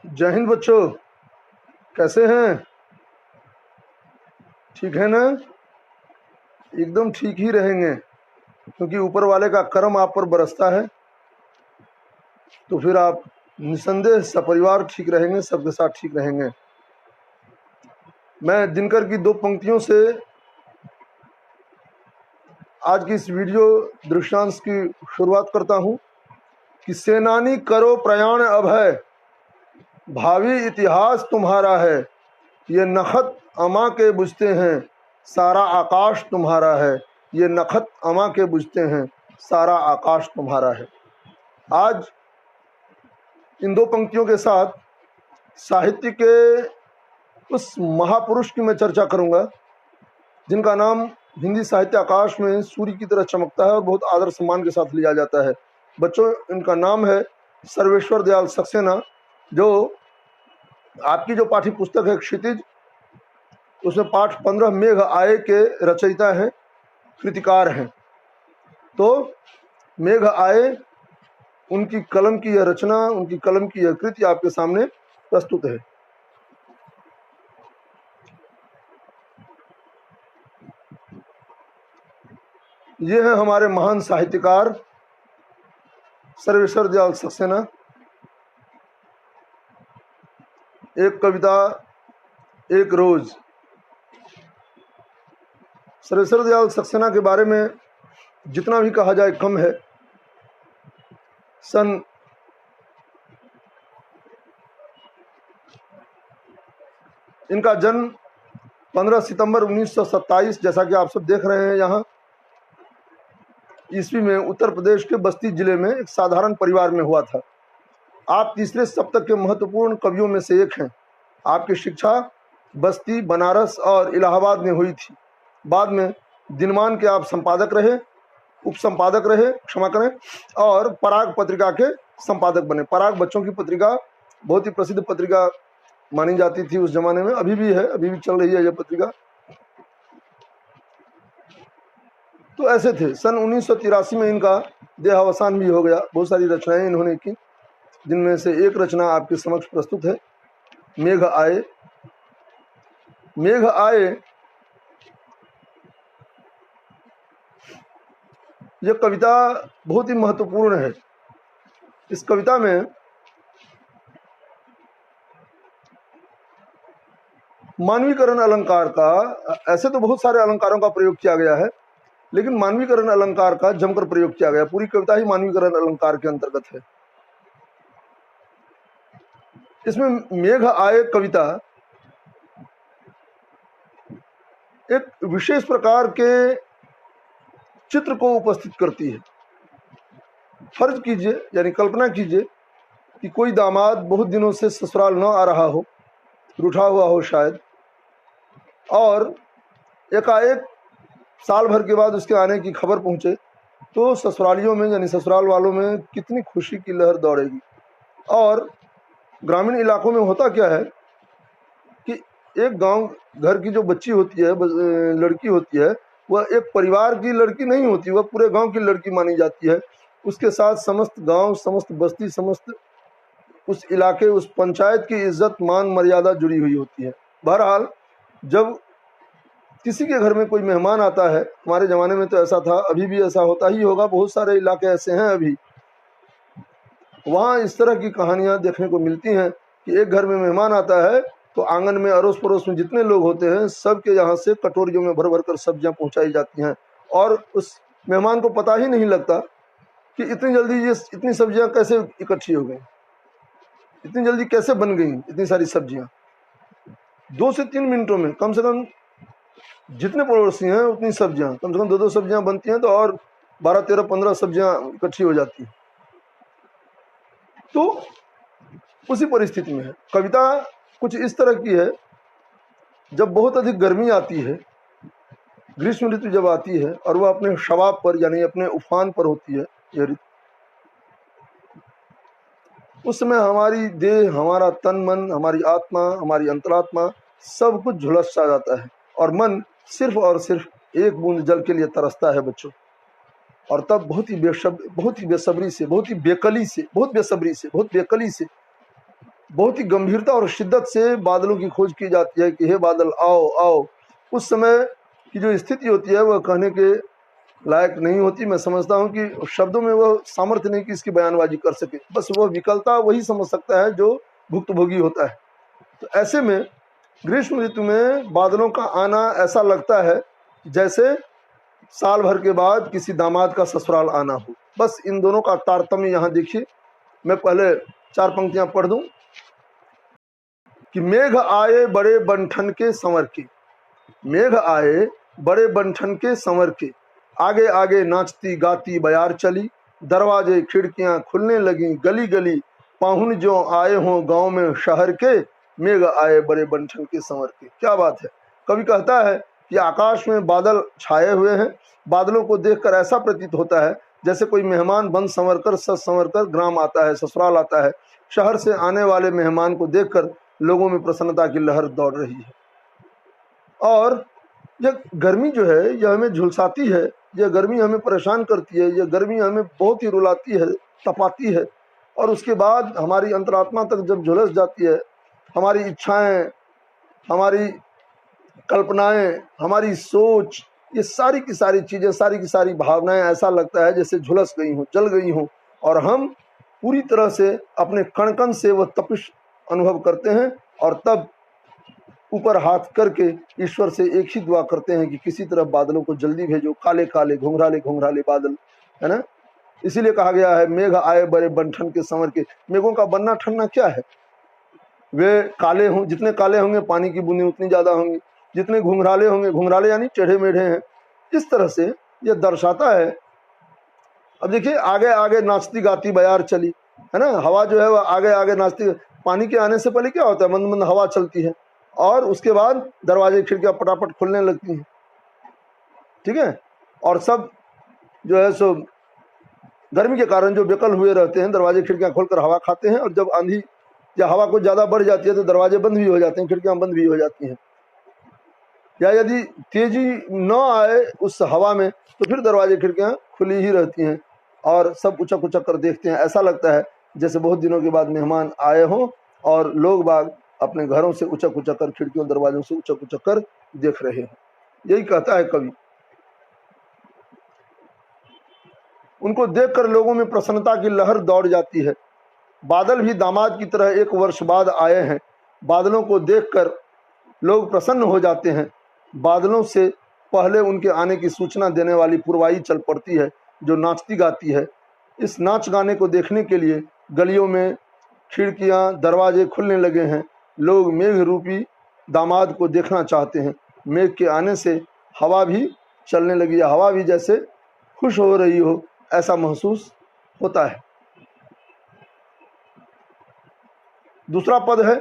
जय हिंद बच्चों, कैसे हैं? ठीक है ना? एकदम ठीक ही रहेंगे, क्योंकि ऊपर वाले का करम आप पर बरसता है। तो फिर आप निसंदेह सपरिवार ठीक रहेंगे, सबके साथ ठीक रहेंगे। मैं दिनकर की 2 पंक्तियों से आज की इस वीडियो दृश्यांश की शुरुआत करता हूं कि सेनानी करो प्रयाण अभय, भावी इतिहास तुम्हारा है। ये नखत अमा के बुझते हैं, सारा आकाश तुम्हारा है। ये नखत अमा के बुझते हैं, सारा आकाश तुम्हारा है। आज इन 2 पंक्तियों के साथ साहित्य के उस महापुरुष की मैं चर्चा करूंगा जिनका नाम हिंदी साहित्य आकाश में सूर्य की तरह चमकता है और बहुत आदर सम्मान के साथ लिया जाता है। बच्चों, इनका नाम है सर्वेश्वर दयाल सक्सेना, जो आपकी जो पाठ्य पुस्तक है क्षितिज, उसमें पाठ 15 मेघ आए के रचयिता हैं, कृतिकार हैं। तो मेघ आए, उनकी कलम की यह रचना, उनकी कलम की यह कृति आपके सामने प्रस्तुत है। ये है हमारे महान साहित्यकार सर्वेश्वर दयाल सक्सेना। एक कविता एक रोज। सर्वेश्वर दयाल सक्सेना के बारे में जितना भी कहा जाए कम है। इनका जन्म 15 सितंबर 1927, जैसा कि आप सब देख रहे हैं यहाँ, ईस्वी में उत्तर प्रदेश के बस्ती जिले में एक साधारण परिवार में हुआ था। आप तीसरे शतक के महत्वपूर्ण कवियों में से एक हैं। आपकी शिक्षा बस्ती, बनारस और इलाहाबाद में हुई थी। बाद में दिनमान के आप संपादक रहे, उप संपादक रहे, क्षमा करें, और पराग पत्रिका के संपादक बने। पराग बच्चों की पत्रिका बहुत ही प्रसिद्ध पत्रिका मानी जाती थी उस जमाने में, अभी भी है, अभी भी चल रही है यह पत्रिका। तो ऐसे थे। सन 1983 में इनका देहावसान भी हो गया। बहुत सारी रचनाएं इन्होंने की, जिनमें से एक रचना आपके समक्ष प्रस्तुत है, मेघ आए। मेघ आए यह कविता बहुत ही महत्वपूर्ण है। इस कविता में मानवीकरण अलंकार का, ऐसे तो बहुत सारे अलंकारों का प्रयोग किया गया है, लेकिन मानवीकरण अलंकार का जमकर प्रयोग किया गया। पूरी कविता ही मानवीकरण अलंकार के अंतर्गत है। इसमें मेघ आए कविता एक विशेष प्रकार के चित्र को उपस्थित करती है। फर्ज कीजिए, यानी कल्पना कीजिए कि कोई दामाद बहुत दिनों से ससुराल न आ रहा हो, रूठा हुआ हो शायद, और एकाएक साल भर के बाद उसके आने की खबर पहुंचे, तो ससुरालियों में, यानी ससुराल वालों में कितनी खुशी की लहर दौड़ेगी। और ग्रामीण इलाकों में होता क्या है कि एक गांव घर की जो बच्ची होती है, लड़की होती है, वह एक परिवार की लड़की नहीं होती, वह पूरे गांव की लड़की मानी जाती है। उसके साथ समस्त गांव, समस्त बस्ती, समस्त उस इलाके, उस पंचायत की इज्जत, मान, मर्यादा जुड़ी हुई होती है। बहरहाल, जब किसी के घर में कोई मेहमान आता है, हमारे ज़माने में तो ऐसा था, अभी भी ऐसा होता ही होगा, बहुत सारे इलाके ऐसे हैं अभी, वहाँ इस तरह की कहानियाँ देखने को मिलती हैं कि एक घर में मेहमान आता है तो आंगन में, अड़ोस पड़ोस में जितने लोग होते हैं, सबके यहाँ से कटोरियों में भर भर कर सब्जियाँ पहुँचाई जाती हैं। और उस मेहमान को पता ही नहीं लगता कि इतनी जल्दी ये इतनी सब्जियाँ कैसे इकट्ठी हो गई, इतनी जल्दी कैसे बन गई इतनी सारी सब्जियाँ। 2 से 3 मिनटों में कम से कम जितने पड़ोसी हैं उतनी सब्जियाँ, कम से कम 2-2 सब्जियाँ बनती हैं, तो और 12, 13, 15 सब्जियाँ इकट्ठी हो जाती हैं। तो उसी परिस्थिति में है। कविता कुछ इस तरह की है, जब बहुत अधिक गर्मी आती है, ग्रीष्म ऋतु जब आती है और वह अपने शबाब पर, यानी अपने उफान पर होती है यह ऋतु, उस समय हमारी देह, हमारा तन मन, हमारी आत्मा, हमारी अंतरात्मा, सब कुछ झुलस सा जाता है और मन सिर्फ और सिर्फ एक बूंद जल के लिए तरसता है बच्चों। और तब बहुत ही बेसब्री से, बहुत बेकली से, बहुत बेकली से बहुत ही गंभीरता और शिद्दत से बादलों की खोज की जाती है कि हे बादल आओ आओ। उस समय की जो स्थिति होती है वह कहने के लायक नहीं होती। मैं समझता हूँ कि शब्दों में वह सामर्थ्य नहीं कि इसकी बयानबाजी कर सके, बस वह विकलता वही समझ सकता है जो भुक्तभोगी होता है। तो ऐसे में ग्रीष्म ऋतु में बादलों का आना ऐसा लगता है जैसे साल भर के बाद किसी दामाद का ससुराल आना हो। बस इन दोनों का तारतम्य यहाँ देखिए। मैं पहले 4 पंक्तियां पढ़ दूं कि मेघ आए बड़े बंठन के संवर के, मेघ आए बड़े बंठन के संवर के, आगे आगे नाचती गाती बयार चली, दरवाजे खिड़कियां खुलने लगी गली गली, पाहुन जो आए हों गांव में शहर के, मेघ आए बड़े बंठन के संवर के। क्या बात है। कवि कहता है कि आकाश में बादल छाए हुए हैं, बादलों को देखकर ऐसा प्रतीत होता है जैसे कोई मेहमान बन संवर कर सज संवर कर ग्राम आता है, ससुराल आता है। शहर से आने वाले मेहमान को देखकर लोगों में प्रसन्नता की लहर दौड़ रही है। और यह गर्मी जो है यह हमें झुलसाती है, यह गर्मी हमें परेशान करती है, यह गर्मी हमें बहुत ही रुलाती है, तपाती है। और उसके बाद हमारी अंतरात्मा तक जब झुलस जाती है, हमारी इच्छाएं, हमारी कल्पनाएं, हमारी सोच, ये सारी की सारी चीज़ें, सारी की सारी भावनाएं ऐसा लगता है जैसे झुलस गई हों, जल गई हों। और हम पूरी तरह से अपने कण कण से वह तपिश अनुभव करते हैं और तब ऊपर हाथ करके ईश्वर से एक ही दुआ करते हैं कि किसी तरह बादलों को जल्दी भेजो, काले काले घुंघराले घुंघराले बादल, है ना। इसीलिए कहा गया है मेघ आए बड़े बंठन के संवर के। मेघों का बनना ठनना क्या है, वे काले हों, जितने काले होंगे पानी की बूंदें उतनी ज्यादा होंगी, जितने घुंघराले होंगे, घुंघराले यानी टेढ़े मेढ़े हैं, इस तरह से यह दर्शाता है। अब देखिए आगे आगे नाचती गाती बयार चली, है ना। हवा जो है वह आगे आगे नाचती, पानी के आने से पहले क्या होता है, मंद मंद हवा चलती है और उसके बाद दरवाजे खिड़कियां पटापट खुलने लगती हैं, ठीक है। और सब जो है सो गर्मी के कारण जो बेकल हुए रहते हैं दरवाजे खिड़कियां खोलकर हवा खाते हैं, और जब आंधी या हवा कुछ ज़्यादा बढ़ जाती है तो दरवाजे बंद भी हो जाते हैं, खिड़कियां बंद भी हो जाती हैं। या यदि तेजी न आए उस हवा में तो फिर दरवाजे खिड़कियां खुली ही रहती हैं और सब उचक उचक कर देखते हैं। ऐसा लगता है जैसे बहुत दिनों के बाद मेहमान आए हों और लोग बाग अपने घरों से उचक उचक कर, खिड़कियों दरवाजों से उचक उचक कर देख रहे हैं। यही कहता है कवि। उनको देखकर लोगों में प्रसन्नता की लहर दौड़ जाती है। बादल भी दामाद की तरह एक वर्ष बाद आए हैं। बादलों को देखकर लोग प्रसन्न हो जाते हैं। बादलों से पहले उनके आने की सूचना देने वाली पुरवाई चल पड़ती है जो नाचती गाती है। इस नाच गाने को देखने के लिए गलियों में खिड़कियां दरवाजे खुलने लगे हैं। लोग मेघ रूपी दामाद को देखना चाहते हैं। मेघ के आने से हवा भी चलने लगी है, हवा भी जैसे खुश हो रही हो ऐसा महसूस होता है। दूसरा पद है,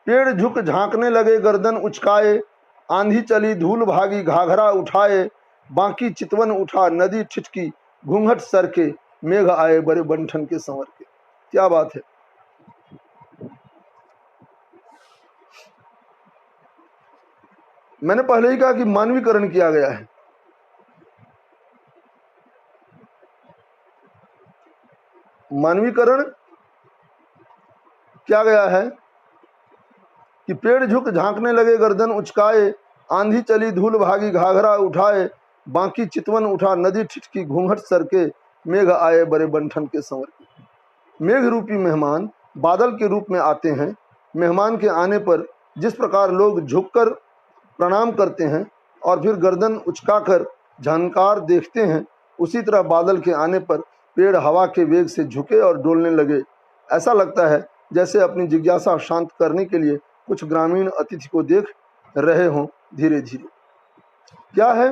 पेड़ झुक झांकने लगे गर्दन उचकाए, आंधी चली धूल भागी घाघरा उठाए, बाकी चितवन उठा नदी ठिठकी, घूंघट सर के, मेघ आए बड़े बंठन के संवर के। क्या बात है। मैंने पहले ही कहा कि मानवीकरण किया गया है। मानवीकरण क्या गया है कि पेड़ झुक झांकने लगे गर्दन उचकाए, आंधी चली धूल भागी घाघरा उठाए, बाकी चितवन उठा नदी ठिठकी, घूंघट सर के, मेघ आए बड़े बंठन के संवर के। मेघ रूपी मेहमान बादल के रूप में आते हैं। मेहमान के आने पर जिस प्रकार लोग झुककर प्रणाम करते हैं और फिर गर्दन उचकाकर झनकार देखते हैं, उसी तरह बादल के आने पर पेड़ हवा के वेग से झुके और डोलने लगे। ऐसा लगता है जैसे अपनी जिज्ञासा शांत करने के लिए कुछ ग्रामीण अतिथि को देख रहे हों धीरे धीरे। क्या है,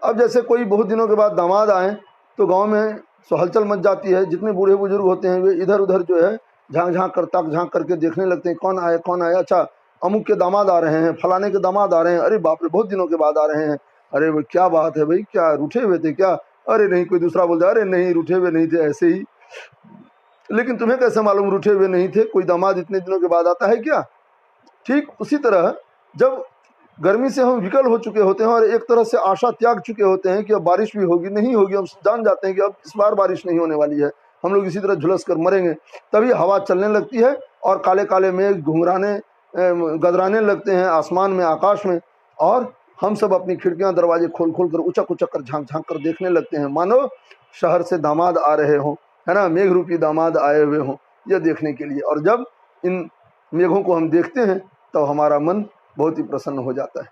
अब जैसे कोई बहुत दिनों के बाद दामाद आए तो गांव में हलचल मच जाती है। जितने बूढ़े बुजुर्ग होते हैं वे इधर उधर जो है झांक झांक कर ताक झांक करके देखने लगते हैं, कौन आए कौन आए, अच्छा अमुक के दामाद आ रहे हैं, फलाने के दामाद आ रहे हैं, अरे बाप रे बहुत दिनों के बाद आ रहे हैं, अरे वो क्या बात है भाई, क्या रूठे हुए थे क्या, अरे नहीं, कोई दूसरा बोलता अरे नहीं रूठे हुए नहीं थे, ऐसे ही। लेकिन तुम्हें कैसे मालूम रूठे हुए नहीं थे, कोई दामाद इतने दिनों के बाद आता है क्या। ठीक उसी तरह जब गर्मी से हम विकल हो चुके होते हैं और एक तरह से आशा त्याग चुके होते हैं कि अब बारिश भी होगी, नहीं होगी, हम जान जाते हैं कि अब इस बार बारिश नहीं होने वाली है, हम लोग इसी तरह झुलस कर मरेंगे। तभी हवा चलने लगती है और काले काले मेघ घुंघराने गदराने लगते हैं आसमान में, आकाश में, और हम सब अपनी खिड़कियां दरवाजे खोल खोल कर उचक उचक कर झांक झांक कर देखने लगते हैं, मानो शहर से दामाद आ रहे हों, है ना, मेघ रूपी दामाद आए हुए हों, यह देखने के लिए। और जब इन मेघों को हम देखते हैं तो हमारा मन बहुत ही प्रसन्न हो जाता है।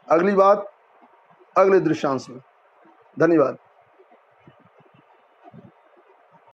अगली बात अगले दृश्यांश में। धन्यवाद।